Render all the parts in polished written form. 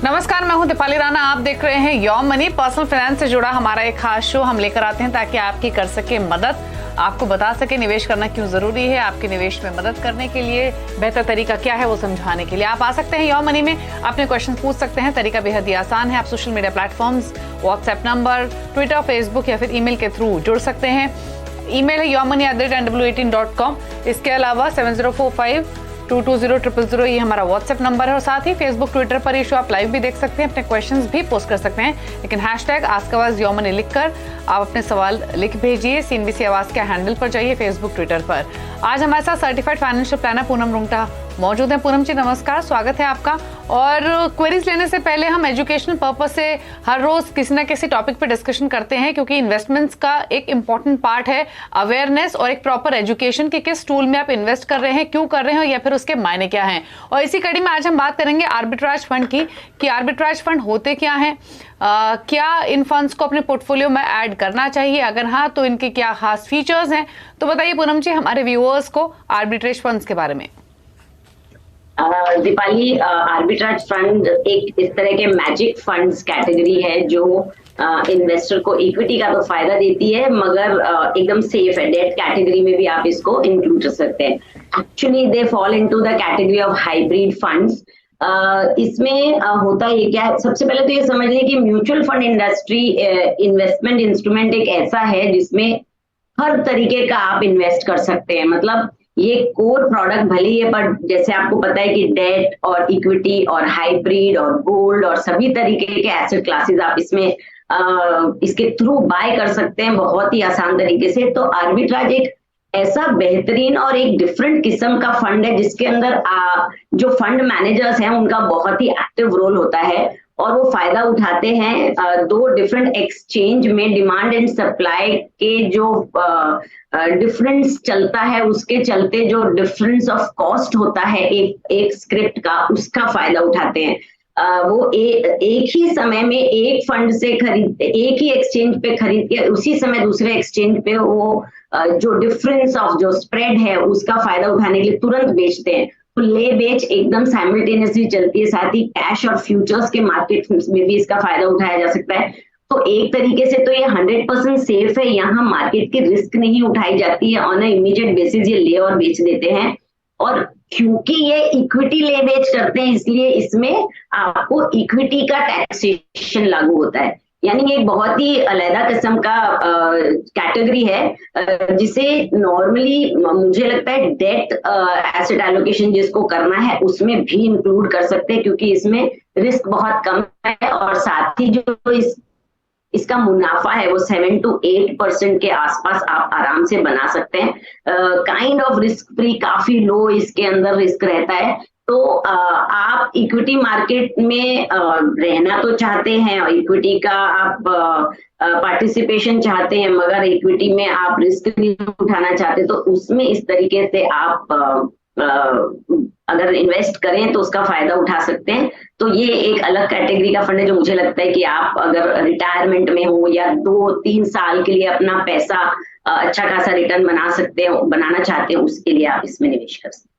नमस्कार, मैं हूं दीपाली राणा। आप देख रहे हैं योर मनी। पर्सनल फाइनेंस से जुड़ा हमारा एक खास शो हम लेकर आते हैं ताकि आपकी कर सके मदद, आपको बता सके निवेश करना क्यों जरूरी है, आपके निवेश में मदद करने के लिए बेहतर तरीका क्या है वो समझाने के लिए आप आ सकते हैं योर मनी में। अपने क्वेश्चन पूछ सकते हैं। तरीका बेहद ही आसान है। आप social media platforms, WhatsApp number, Twitter, Facebook या फिर ईमेल के थ्रू जुड़ सकते हैं। ईमेल है yourmoney@nw18.com। इसके अलावा 7045220000 ये हमारा व्हाट्सएप नंबर है और साथ ही फेसबुक, ट्विटर पर ये शो आप लाइव भी देख सकते हैं, अपने क्वेश्चंस भी पोस्ट कर सकते हैं। लेकिन #AskAwaz लिखकर आप अपने सवाल लिख भेजिए। CNBC आवाज के हैंडल पर जाइए, फेसबुक, ट्विटर पर। आज हमारे साथ certified financial planner Poonam Rungta मौजूद है। पूनम जी नमस्कार, स्वागत है आपका। और क्वेरीज लेने से पहले हम एजुकेशनल पर्पस से हर रोज किसी ना किसी टॉपिक पे डिस्कशन करते हैं, क्योंकि इन्वेस्टमेंट्स का एक इंपॉर्टेंट पार्ट है अवेयरनेस और एक प्रॉपर एजुकेशन कि किस टूल में आप इन्वेस्ट कर रहे हैं, क्यों कर रहे हैं या फिर उसके मायने क्या हैं। और इसी कड़ी में आज हम बात करेंगे आर्बिट्राज फंड की कि आर्बिट्राज फंड होते क्या हैं, क्या इन फंड्स को अपने पोर्टफोलियो में ऐड करना चाहिए, अगर हाँ तो इनके क्या खास फीचर्स हैं। तो बताइए पूनम जी हमारे व्यूअर्स को आर्बिट्रेज फंड्स के बारे में। दीपाली, आर्बिट्राज फंड एक इस तरह के मैजिक फंड्स कैटेगरी है जो इन्वेस्टर को इक्विटी का तो फायदा देती है, मगर एकदम सेफ है। डेट कैटेगरी में भी आप इसको इंक्लूड कर सकते हैं। Actually they fall into the category of hybrid funds. इसमें होता ये क्या है, सबसे पहले तो ये समझ लें कि mutual fund industry investment instrument एक ऐसा है जिसमें हर तरीके का आप इन्वेस्ट कर सकते हैं। मतलब ये कोर प्रोडक्ट भले ही है, पर जैसे आपको पता है कि डेट और इक्विटी और हाइब्रिड और गोल्ड और सभी तरीके के एसेट क्लासेस आप इसमें इसके थ्रू बाय कर सकते हैं बहुत ही आसान तरीके से। तो आर्बिट्राज एक ऐसा बेहतरीन और एक डिफरेंट किस्म का फंड है जिसके अंदर जो फंड मैनेजर्स हैं उनका बहुत ही एक्टिव रोल होता है और वो फायदा उठाते हैं दो डिफरेंट एक्सचेंज में डिमांड एंड सप्लाई के जो डिफरेंस चलता है, उसके चलते जो डिफरेंस ऑफ कॉस्ट होता है एक स्क्रिप्ट का, उसका फायदा उठाते हैं। वो एक ही समय में एक फंड से एक ही एक्सचेंज पे खरीद के उसी समय दूसरे एक्सचेंज पे वो जो डिफरेंस ऑफ जो स्प्रेड है उसका फायदा उठाने के लिए तुरंत बेचते हैं। तो ले बेच एकदम साइमल्टेनियसली चलती है। साथ ही कैश और फ्यूचर्स के मार्केट में भी इसका फायदा उठाया जा सकता है। तो एक तरीके से तो ये 100% सेफ है। यहाँ मार्केट की रिस्क नहीं उठाई जाती है, ऑन इमीडिएट बेसिस ये ले और बेच देते हैं। और क्योंकि ये इक्विटी ले बेच करते हैं इसलिए इसमें आपको इक्विटी का टैक्सेशन लागू होता है। यानी एक बहुत ही अलग किस्म का कैटेगरी है जिसे नॉर्मली मुझे लगता है डेट एसेट एलोकेशन जिसको करना है उसमें भी इंक्लूड कर सकते हैं, क्योंकि इसमें रिस्क बहुत कम है और साथ ही जो इसका मुनाफा है वो 7 to 8% के आसपास आप आराम से बना सकते हैं। काइंड ऑफ रिस्क फ्री, काफी लो इसके अंदर रिस्क रहता है। तो आप इक्विटी मार्केट में रहना तो चाहते हैं और इक्विटी का आप पार्टिसिपेशन चाहते हैं, मगर इक्विटी में आप रिस्क नहीं उठाना चाहते, तो उसमें इस तरीके से आप अगर इन्वेस्ट करें तो उसका फायदा उठा सकते हैं। तो ये एक अलग कैटेगरी का फंड है जो मुझे लगता है कि आप अगर रिटायरमेंट में हो या 2-3 साल के लिए अपना पैसा अच्छा खासा रिटर्न बनाना चाहते हैं, उसके लिए आप इसमें निवेश कर सकते हैं।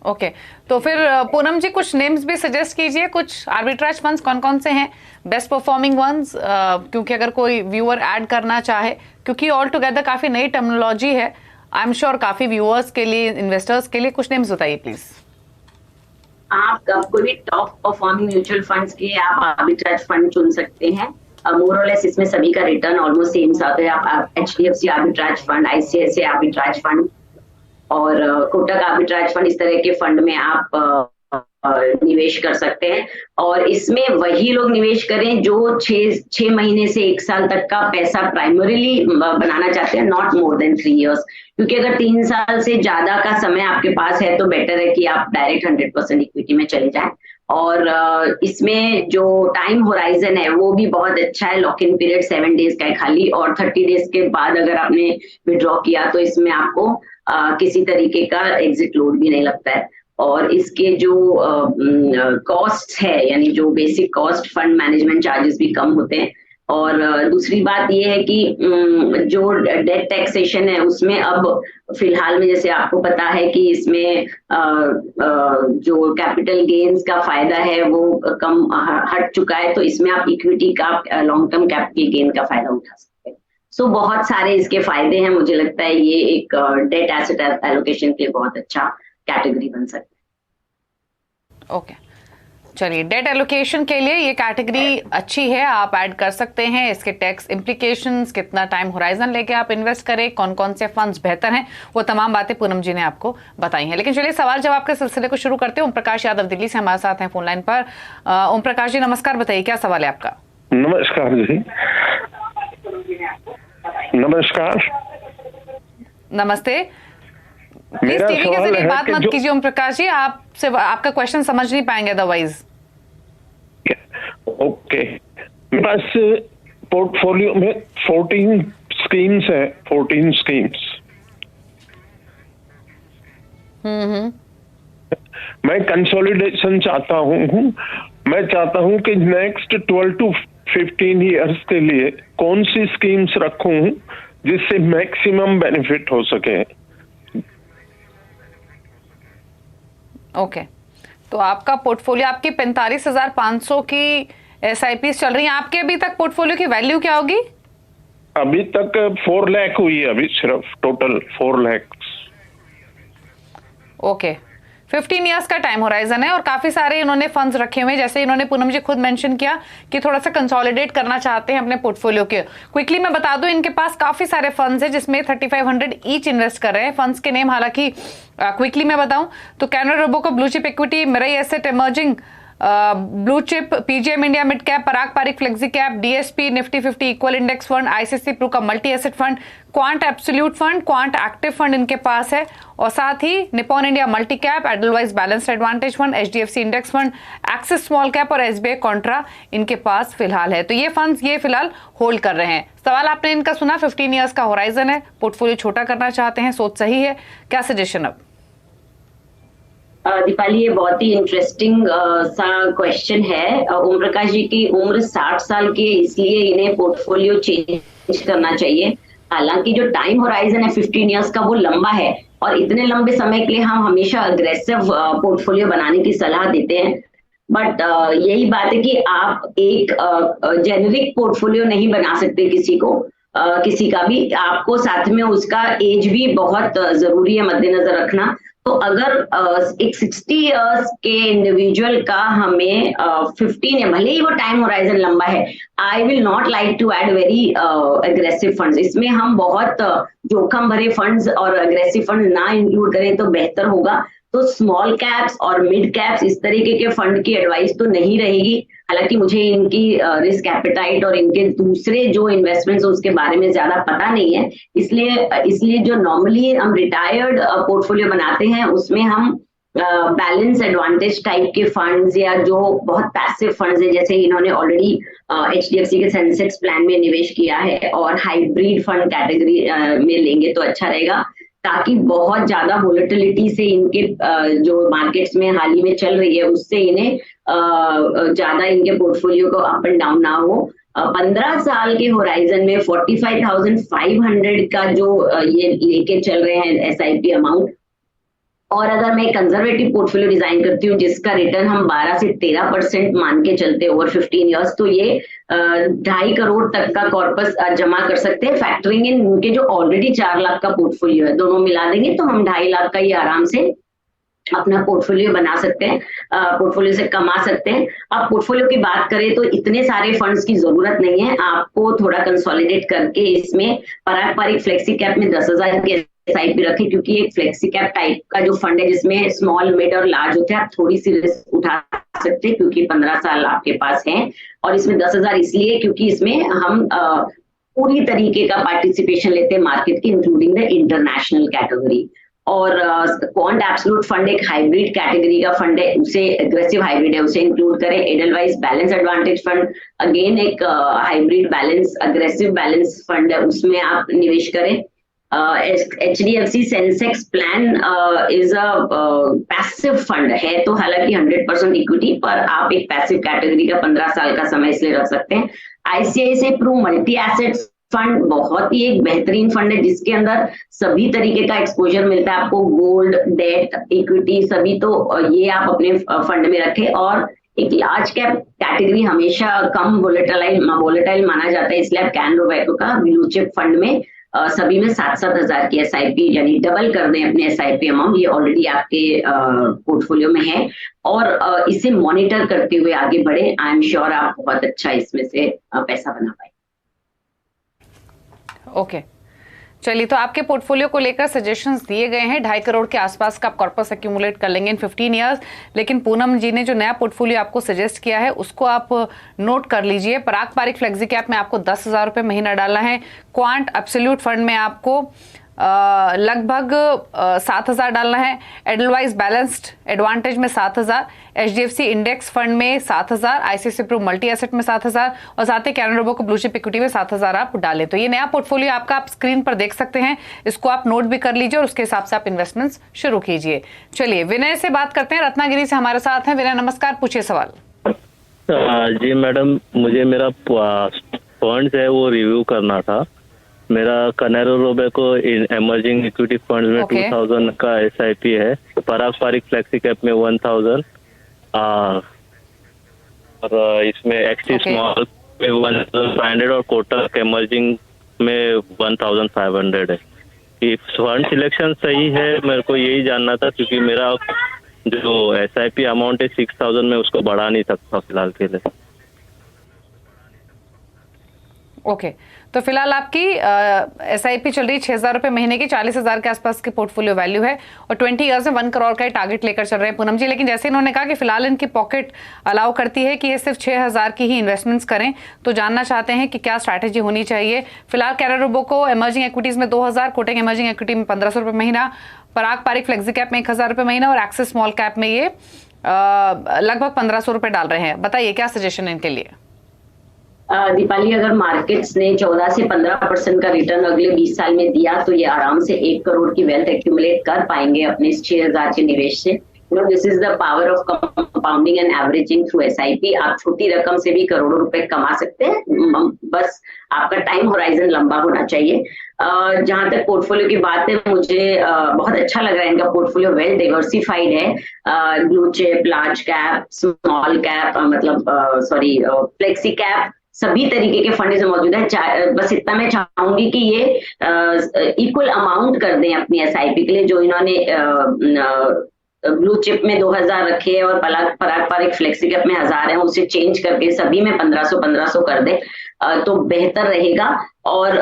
ओके, तो फिर पूनम जी कुछ नेम्स भी सजेस्ट कीजिए, कुछ आर्बिट्राज फंड्स कौन कौन से हैं बेस्ट परफॉर्मिंग वंस, क्योंकि अगर कोई व्यूअर ऐड करना चाहे, क्योंकि ऑल टुगेदर काफी नई टर्मिनोलॉजी है, आई एम श्योर काफी व्यूअर्स के लिए, इन्वेस्टर्स के लिए कुछ नेम्स बताइए प्लीज। आप कोई भी टॉप परफॉर्मिंग म्यूचुअल फंड्स के आप आर्बिट्राज फंड चुन सकते हैं। मोर और लेस इसमें सभी का रिटर्न ऑलमोस्ट सेम आता है। आप HDFC arbitrage fund, ICICI arbitrage fund और कोटक आर्बिट्राज फंड, इस तरह के फंड में आप निवेश कर सकते हैं। और इसमें वही लोग निवेश करें जो 6 महीने से 1 साल तक का पैसा प्राइमरीली बनाना चाहते हैं, नॉट मोर देन 3 years। क्योंकि अगर 3 साल से ज्यादा का समय आपके पास है तो बेटर है कि आप डायरेक्ट 100% इक्विटी में चले जाएं। और इसमें जो टाइम होराइजन है वो भी बहुत अच्छा है। लॉक इन पीरियड 7 days का है खाली, और 30 days के बाद अगर आपने विड्रॉ किया तो इसमें आपको किसी तरीके का एग्जिट लोड भी नहीं लगता है। और इसके जो कॉस्ट है, यानी जो basic cost, fund management charges भी कम होते हैं। और दूसरी बात ये है कि जो डेट टैक्सेशन है उसमें अब फिलहाल में जैसे आपको पता है कि इसमें जो कैपिटल गेन्स का फायदा है वो कम हट चुका है, तो इसमें आप इक्विटी का लॉन्ग टर्म कैपिटल गेन का फायदा उठा सकते हैं। सो बहुत सारे इसके फायदे हैं। मुझे लगता है ये एक डेट एसेट एलोकेशन के लिए बहुत अच्छा कैटेगरी बन सकता है। ओके, चलिए, डेट एलोकेशन के लिए ये कैटेगरी अच्छी है, आप ऐड कर सकते हैं। इसके टैक्स इम्प्लीकेशंस, कितना टाइम होराइजन लेके आप इन्वेस्ट करें, कौन कौन से फंड्स बेहतर हैं, वो तमाम बातें पूनम जी ने आपको बताई हैं। लेकिन चलिए सवाल जवाब के सिलसिले को शुरू करते हैं। ओम प्रकाश यादव दिल्ली से हमारे साथ हैं फोन लाइन पर। ओम प्रकाश जी नमस्कार, बताइए क्या सवाल है आपका। नमस्कार जी। नमस्कार। नमस्ते। प्लीज टीवी के जरिए बात मत कीजिए ओम प्रकाश जी, आपसे आपका क्वेश्चन समझ नहीं पाएंगे अदरवाइज। ओके, मेरे पास पोर्टफोलियो में 14 स्कीम्स है, 14 स्कीम्स। मैं कंसोलिडेशन चाहता हूँ। मैं चाहता हूँ कि नेक्स्ट 12 to 15 ईयर्स के लिए कौन सी स्कीम्स रखूं जिससे मैक्सिमम बेनिफिट हो सके। ओके, तो आपका पोर्टफोलियो, आपकी 45,500 की SIP चल रही है। आपके अभी तक पोर्टफोलियो की वैल्यू क्या होगी? अभी तक 4 लाख हुई है, अभी सिर्फ टोटल 4 लाख। ओके, 15 इयर्स का टाइम होराइजन है और काफी सारे इन्होंने फंड्स रखे हुए हैं। जैसे इन्होंने पूनम जी खुद मेंशन किया कि थोड़ा सा कंसोलिडेट करना चाहते हैं अपने पोर्टफोलियो के। क्विकली मैं बता दूं, इनके पास काफी सारे फंड्स हैं जिसमें 3500 ईच इन्वेस्ट कर रहे हैं। फंड्स के नेम हालांकि क्विकली मैं बताऊं तो Canara Robeco blue chip equity, Mirae asset emerging blue chip, PGM India mid cap, Parag Parikh flexi cap, DSP Nifty 50 equal index fund, ICICI Pru का multi asset fund, quant absolute fund, quant active fund इनके पास है, और साथ ही Nippon India multi cap, Edelweiss balanced advantage fund, HDFC index fund, Axis small cap और SBI contra इनके पास फिलहाल है। तो ये फंड्स ये फिलहाल होल्ड कर रहे हैं। सवाल आपने इनका सुना, 15 ईयर्स का होराइजन है, पोर्टफोलियो छोटा करना चाहते हैं, सोच सही है, क्या सजेशन अब? दीपाली, ये बहुत ही इंटरेस्टिंग सा क्वेश्चन है। ओम प्रकाश जी की उम्र 60 साल की है, इसलिए इन्हें पोर्टफोलियो चेंज करना चाहिए। हालांकि जो टाइम होराइजन है 15 इयर्स का वो लंबा है और इतने लंबे समय के लिए हम हमेशा अग्रेसिव पोर्टफोलियो बनाने की सलाह देते हैं। बट यही बात है कि आप एक जेनेरिक पोर्टफोलियो नहीं बना सकते किसी का भी। आपको साथ में उसका एज भी बहुत जरूरी है मद्देनजर रखना। तो अगर एक 60 इयर्स के इंडिविजुअल का हमें 15 है, भले ही वो टाइम होराइजन लंबा है, I will not like to add very aggressive funds. इसमें हम बहुत जोखिम भरे फंड्स और अग्रेसिव फंड ना इंक्लूड करें तो बेहतर होगा। तो स्मॉल कैप्स और मिड कैप्स इस तरीके के फंड की एडवाइस तो नहीं रहेगी। हालांकि मुझे इनकी रिस्क एपेटाइट और इनके दूसरे जो इन्वेस्टमेंट्स उसके बारे में ज्यादा पता नहीं है, इसलिए जो नॉर्मली हम रिटायर्ड पोर्टफोलियो बनाते हैं उसमें हम बैलेंस एडवांटेज टाइप के फंड्स या जो बहुत पैसिव फंड्स है, जैसे इन्होंने ऑलरेडी HDFC के सेंसेक्स प्लान में निवेश किया है और हाइब्रिड फंड कैटेगरी में लेंगे तो अच्छा रहेगा, ताकि बहुत ज्यादा वोलेटिलिटी से इनके जो मार्केट्स में हाल ही में चल रही है उससे इन्हें ज्यादा इनके पोर्टफोलियो को अप एंड डाउन ना हो। 15 साल के होराइजन में 45,500 का जो ये लेके चल रहे हैं SIP अमाउंट, और अगर मैं कंजर्वेटिव पोर्टफोलियो डिजाइन करती हूँ जिसका रिटर्न हम 12 से 13% मान के चलते ओवर 15 इयर्स, तो ये 2.5 करोड़ तक का कॉर्पस जमा कर सकते हैं, फैक्टरिंग इन उनके जो ऑलरेडी 4 लाख का पोर्टफोलियो है। दोनों मिला देंगे तो हम 2.5 लाख का ये आराम से अपना पोर्टफोलियो बना सकते हैं, पोर्टफोलियो से कमा सकते हैं। अब पोर्टफोलियो की बात करें तो इतने सारे फंड्स की जरूरत नहीं है, आपको थोड़ा कंसोलिडेट करके इसमें पारंपरिक फ्लेक्सी कैप में 10,000 के SIP रखे, क्योंकि एक फ्लेक्सी कैप टाइप का जो फंड है जिसमें स्मॉल, मिड और लार्ज होते हैं, आप थोड़ी सी रिस्क उठा सकते हैं क्योंकि 15 साल आपके पास हैं। और इसमें 10,000 इसलिए क्योंकि इसमें हम पूरी तरीके का पार्टिसिपेशन लेते हैं मार्केट की, इंक्लूडिंग द इंटरनेशनल कैटेगरी। और क्वांट एब्सोल्यूट फंड एक हाइब्रिड कैटेगरी का फंड है, उसे एग्रेसिव हाइब्रिड है, उसे इंक्लूड करें। Edelweiss balance advantage fund again एक hybrid balance aggressive balance fund है, उसमें आप निवेश करें। HDFC Sensex plan is a passive fund है, तो हालांकि 100% इक्विटी पर आप एक पैसिव कैटेगरी का 15 साल का समय इसलिए रख सकते हैं। ICICI pru multi asset fund बहुत ही एक बेहतरीन फंड है जिसके अंदर सभी तरीके का एक्सपोजर मिलता है आपको, गोल्ड, डेट, इक्विटी सभी। तो ये आप अपने फंड में रखें। और एक लार्ज कैप कैटेगरी हमेशा कम वोलेटाइल माना जाता है, इसलिए आप कैन रोबैको का ब्लू चिप फंड में सभी में 7-7 हजार की एसआईपी यानी डबल कर दें अपने एसआईपी अमाउंट, ये ऑलरेडी आपके पोर्टफोलियो में है। और इसे मॉनिटर करते हुए आगे बढ़े, आई एम श्योर आप बहुत अच्छा इसमें से पैसा बना पाए। ओके चलिए, तो आपके पोर्टफोलियो को लेकर सजेशंस दिए गए हैं। 2.5 करोड़ के आसपास का आप कॉर्पस एक्यूमुलेट कर लेंगे इन 15 इयर्स। लेकिन पूनम जी ने जो नया पोर्टफोलियो आपको सजेस्ट किया है उसको आप नोट कर लीजिए। पराग पारिक फ्लेक्सी कैप में आपको 10,000 रुपये महीना डालना है। क्वांट एब्सोल्यूट फंड में आपको लगभग 7,000 डालना है। एडलवाइज बैलेंस्ड एडवांटेज में 7,000, एचडीएफसी इंडेक्स फंड में 7,000, आईसीआईसीआई प्रू मल्टी एसेट में 7,000 और साथ ही कैनरा रोबो को ब्लू चिप इक्विटी में 7,000 आप डालें। तो ये नया पोर्टफोलियो आपका आप स्क्रीन पर देख सकते हैं, इसको आप नोट भी कर लीजिए और उसके हिसाब से आप इन्वेस्टमेंट्स शुरू कीजिए। चलिए विनय से बात करते हैं, रत्नागिरी से हमारे साथ हैं। विनय नमस्कार, पूछिए सवाल। जी मैडम, मुझे मेरा फंड है वो रिव्यू करना था। मेरा Canara Robeco emerging equity fund में 2000 का एसआईपी है, पराग पारिक फ्लेक्सी कैप में 1000 और इसमें एक्सिस स्मॉल में 1500 और कोटक इमर्जिंग में 1500 है। ये फंड सिलेक्शन सही है? मेरे को यही जानना था क्योंकि मेरा जो एसआईपी अमाउंट है 6000 में उसको बढ़ा नहीं सकता फिलहाल के लिए। ओके तो फिलहाल आपकी एसआईपी चल रही 6,000 रुपये महीने की, 40,000 के आसपास की पोर्टफोलियो वैल्यू है और 20 ईयर्स में 1 करोड़ का टारगेट लेकर चल रहे हैं पूनम जी। लेकिन जैसे इन्होंने कहा कि फिलहाल इनकी पॉकेट अलाउ करती है कि ये सिर्फ 6,000 की ही इन्वेस्टमेंट्स करें, तो जानना चाहते हैं कि क्या स्ट्रैटेजी होनी चाहिए। फिलहाल कैनरा रोबो को इमर्जिंग इक्विटीज में 2,000, कोटक इमर्जिंग इक्विटी में 1,500 रुपये महीना, पराग पारिक फ्लेक्सी कैप में 1,000 रुपये महीना और एक्सिस स्मॉल कैप में ये लगभग 1,500 रुपये डाल रहे हैं। बताइए क्या सजेशन है इनके लिए। दीपाली, अगर मार्केट्स ने 14 से 15% का रिटर्न अगले 20 साल में दिया तो ये आराम से 1 करोड़ की वेल्थ एक्यूमुलेट कर पाएंगे अपने इस 6,000 के निवेश से। This is the power of compounding and averaging through SIP. आप छोटी रकम से भी करोड़ों रुपए कमा सकते हैं, बस आपका टाइम होराइजन लंबा होना चाहिए। जहां तक पोर्टफोलियो की बात है, मुझे बहुत अच्छा लग रहा है इनका पोर्टफोलियो, वेल डाइवर्सिफाइड है। Blue chip, large cap, small cap, sorry flexi cap, सभी तरीके के फंड मौजूद है। बस इतना मैं चाहूंगी कि ये इक्वल अमाउंट कर दें अपनी एसआईपी के लिए। जो इन्होंने ब्लू चिप में 2,000 रखे और पराग पारिक फ्लेक्सी कैप में 1,000 है, उसे चेंज करके सभी में 1,500 कर दे तो बेहतर रहेगा। और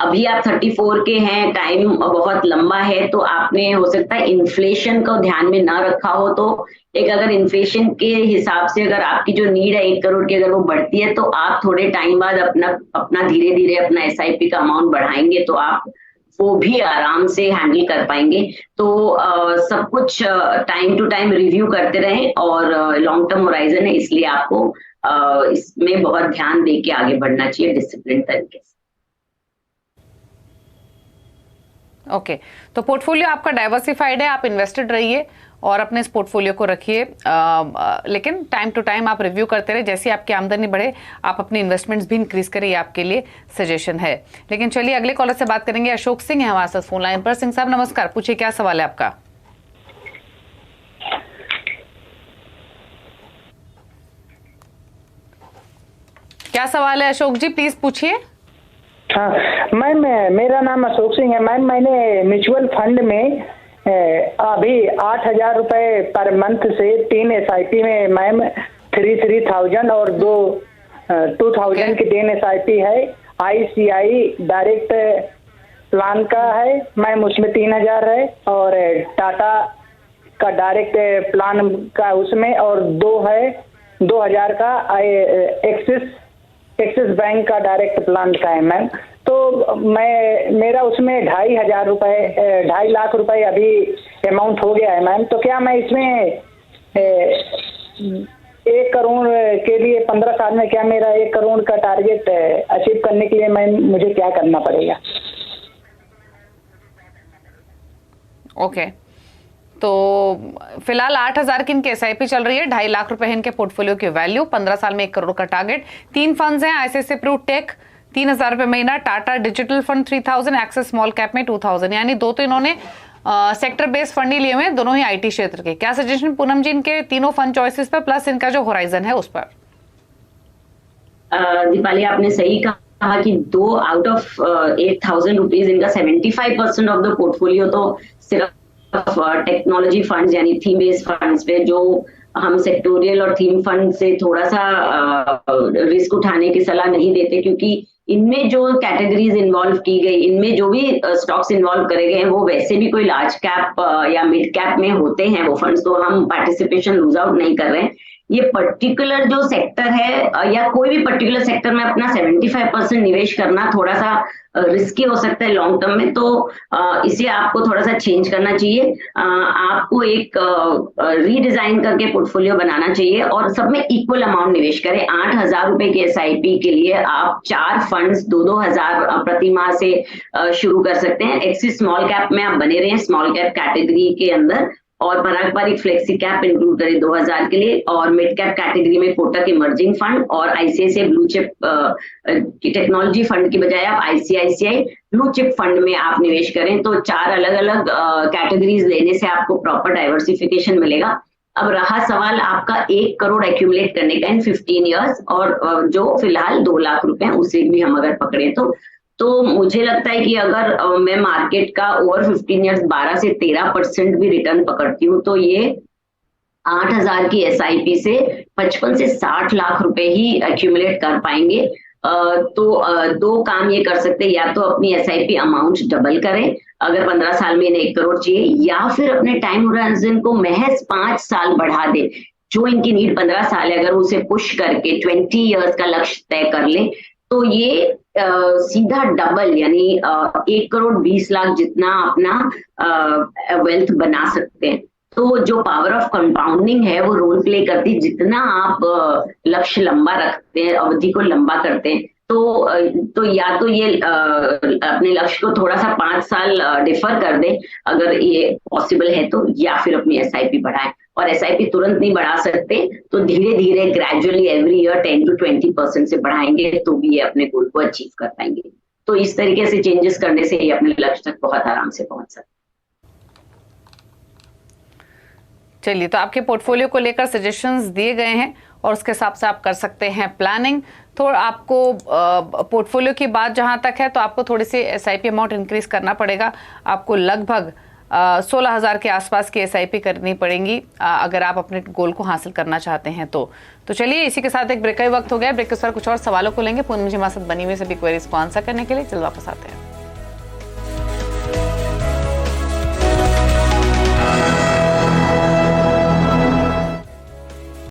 अभी आप 34 के हैं, टाइम बहुत लंबा है, तो आपने हो सकता है इन्फ्लेशन को ध्यान में ना रखा हो, तो एक अगर इन्फ्लेशन के हिसाब से अगर आपकी जो नीड है 1 करोड़ की अगर वो बढ़ती है तो आप थोड़े टाइम बाद अपना धीरे धीरे अपना एसआईपी का अमाउंट बढ़ाएंगे तो आप वो भी आराम से हैंडल कर पाएंगे। तो सब कुछ टाइम टू टाइम रिव्यू करते रहें और लॉन्ग टर्म होराइजन है, इसलिए आपको इसमें बहुत ध्यान दे के आगे बढ़ना चाहिए डिसिप्लिन तरीके से। ओके तो पोर्टफोलियो आपका डाइवर्सिफाइड है, आप इन्वेस्टेड रहिए और अपने इस पोर्टफोलियो को रखिए, लेकिन टाइम टू टाइम आप रिव्यू करते रहे। जैसी आपकी आमदनी बढ़े आप अपनी इन्वेस्टमेंट्स भी इंक्रीज करें, ये आपके लिए सजेशन है। लेकिन चलिए अगले कॉलर से बात करेंगे। अशोक सिंह है हमारे साथ फोन लाइन पर। सिंह साहब नमस्कार, पूछिए क्या सवाल है आपका। क्या सवाल है अशोक जी, प्लीज पूछिए। हाँ मैम, मेरा नाम अशोक सिंह है मैम। मैंने म्यूचुअल फंड में अभी 8,000 रुपए पर मंथ से 3 एसआईपी में मैम 3,000 और 2,000 की 3 एसआईपी है। आईसीआई डायरेक्ट प्लान का है मैम, उसमें 3,000 है और टाटा का डायरेक्ट प्लान का उसमें और 2 है 2,000 का एक्सिस बैंक का डायरेक्ट प्लान का है मैम। तो मेरा उसमें 2,500 रुपए 2.5 लाख रुपए अभी अमाउंट हो गया है मैम। तो क्या मैं इसमें 1 करोड़ के लिए 15 साल में क्या मेरा 1 करोड़ का टारगेट अचीव करने के लिए मैम मुझे क्या करना पड़ेगा? ओके तो फिलहाल 8,000 की इनकी SIP चल रही है, 2.5 लाख रुपए है इनके पोर्टफोलियो की वैल्यू, 15 साल में 1 करोड़ का टारगेट। 3 फंड्स हैं, ICICI प्रू टेक 3,000 रुपए महीना, Tata digital fund 3,000, Axis small cap में 2,000, यानी 2 तो इन्होंने सेक्टर बेस्ड फंड ही लिए हुए हैं, दोनों ही IT क्षेत्र के। क्या सजेशन पूनम जी इनके तीनों फंड चॉइसेस पर प्लस इनका जो होराइजन है उस पर? दीपाली, आपने सही कहा कि 2 आउट ऑफ 8,000 रुपीज इनका 75% ऑफ द पोर्टफोलियो तो सिर्फ टेक्नोलॉजी फंड्स यानी थीम बेस्ड फंड्स पे, जो हम सेक्टोरियल और थीम फंड से थोड़ा सा रिस्क उठाने की सलाह नहीं देते, क्योंकि इनमें जो कैटेगरीज इन्वॉल्व की गई, इनमें जो भी स्टॉक्स इन्वॉल्व करे गए हैं वो वैसे भी कोई लार्ज कैप या मिड कैप में होते हैं वो फंड्स, तो हम पार्टिसिपेशन लूज आउट नहीं कर रहे हैं। ये पर्टिकुलर जो सेक्टर है या कोई भी पर्टिकुलर सेक्टर में अपना 75% निवेश करना थोड़ा सा रिस्की हो सकता है लॉन्ग टर्म में, तो इसे आपको थोड़ा सा चेंज करना चाहिए। आपको एक रीडिजाइन करके पोर्टफोलियो बनाना चाहिए और सब में इक्वल अमाउंट निवेश करें। 8,000 रुपए के SIP के लिए आप 4 फंड्स 2,000 प्रति माह से शुरू कर सकते हैं। एक्सिस स्मॉल कैप में आप बने रहे, स्मॉल कैप कैटेगरी के अंदर, और पारंपरिक फ्लेक्सी कैप इंक्लूड करें 2,000 के लिए, और मिड कैप कैटेगरी में कोटक इमर्जिंग फंड और ICICI blue chip technology fund की बजाय आप ICICI ब्लू चिप फंड में आप निवेश करें। तो 4 अलग अलग कैटेगरीज लेने से आपको प्रॉपर डाइवर्सिफिकेशन मिलेगा। अब रहा सवाल आपका 1 करोड़ एक्यूमुलेट करने का इन 15 ईयर्स, और जो फिलहाल 2 लाख रुपए हैं उसे भी हम अगर पकड़े तो मुझे लगता है कि अगर मैं मार्केट का ओवर 15 ईयर्स 12 से 13% भी रिटर्न पकड़ती हूँ, तो ये 8,000 की SIP से 55 से 60 लाख रुपए ही एक्यूमुलेट कर पाएंगे। तो 2 काम ये कर सकते हैं, या तो अपनी SIP अमाउंट डबल करें अगर 15 साल में इन्हें 1 करोड़ चाहिए, या फिर अपने टाइम होराइजन को महज 5 साल बढ़ा दे। जो इनकी नीड 15 साल है, अगर उसे पुश करके 20 ईयर्स का लक्ष्य तय कर ले, तो ये सीधा डबल यानी 1 करोड़ 20 लाख जितना अपना वेल्थ बना सकते हैं। तो जो पावर ऑफ कंपाउंडिंग है वो रोल प्ले करती है। जितना आप लक्ष्य लंबा रखते हैं, अवधि को लंबा करते हैं, तो या तो ये अपने लक्ष्य को थोड़ा सा 5 साल डिफर कर दे अगर ये पॉसिबल है तो, या फिर अपनी SIP बढ़ाएं। और SIP तुरंत नहीं बढ़ा सकते, तो धीरे धीरे ग्रेजुअली एवरी ईयर 10 to 20% से बढ़ाएंगे तो भी ये अपने गोल को अचीव कर पाएंगे। तो इस तरीके से चेंजेस करने से ये अपने लक्ष्य तक बहुत आराम से पहुंच सकते। चलिए, तो आपके पोर्टफोलियो को लेकर सजेशंस दिए गए हैं और उसके हिसाब से आप कर सकते हैं प्लानिंग। तो आपको पोर्टफोलियो की बात जहां तक है, तो आपको थोड़ी सी SIP अमाउंट इंक्रीज करना पड़ेगा। आपको लगभग 16,000 के आसपास की SIP करनी पड़ेगी अगर आप अपने गोल को हासिल करना चाहते हैं तो चलिए, इसी के साथ एक ब्रेक का वक्त हो गया। ब्रेक के साथ कुछ और सवालों को लेंगे। पूनम जी हमारे साथ बनी हुई सभी क्वेरीज को आंसर करने के लिए। चलो वापस आते हैं।